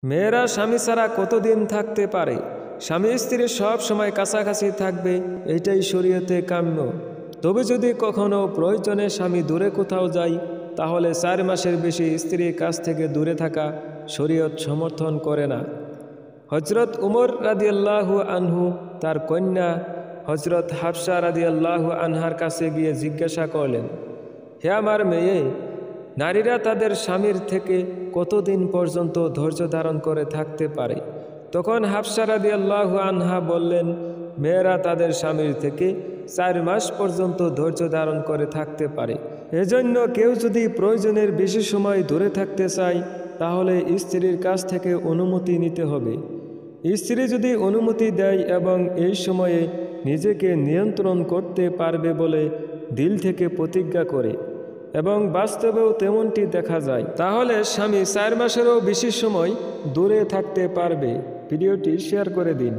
মেয়েরা স্বামী ছাড়া কতদিন থাকতে পারে? স্বামী স্ত্রী সব সময় কাছাকাছি থাকবে, এটাই শরীয়তে কাম্য। তবে যদি কখনো প্রয়োজনে স্বামী দূরে কোথাও যায়, তাহলে 4 মাসের বেশি স্ত্রীর কাছ থেকে দূরে থাকা শরীয়ত সমর্থন করে না। হজরত উমর রাদিয়াল্লাহু আনহু তার কন্যা হজরত হাফসা রাদিয়াল্লাহু আনহার কাছে গিয়ে জিজ্ঞাসা করলেন, হে আমার মেয়ে, নারীরা তাদের স্বামীর থেকে কতদিন পর্যন্ত ধৈর্য ধারণ করে থাকতে পারে? তখন হাফসা রাদিয়াল্লাহু আনহা বললেন, মেয়েরা তাদের স্বামীর থেকে 4 মাস পর্যন্ত ধৈর্য ধারণ করে থাকতে পারে। এজন্য কেউ যদি প্রয়োজনের বেশি সময় দূরে থাকতে চায়, তাহলে স্ত্রীর কাছ থেকে অনুমতি নিতে হবে। স্ত্রী যদি অনুমতি দেয় এবং এই সময়ে নিজেকে নিয়ন্ত্রণ করতে পারবে বলে দিল থেকে প্রতিজ্ঞা করে এবং বাস্তবেও তেমনটি দেখা যায়, তাহলে স্বামী 4 মাসেরও বেশি সময় দূরে থাকতে পারবে। ভিডিওটি শেয়ার করে দিন।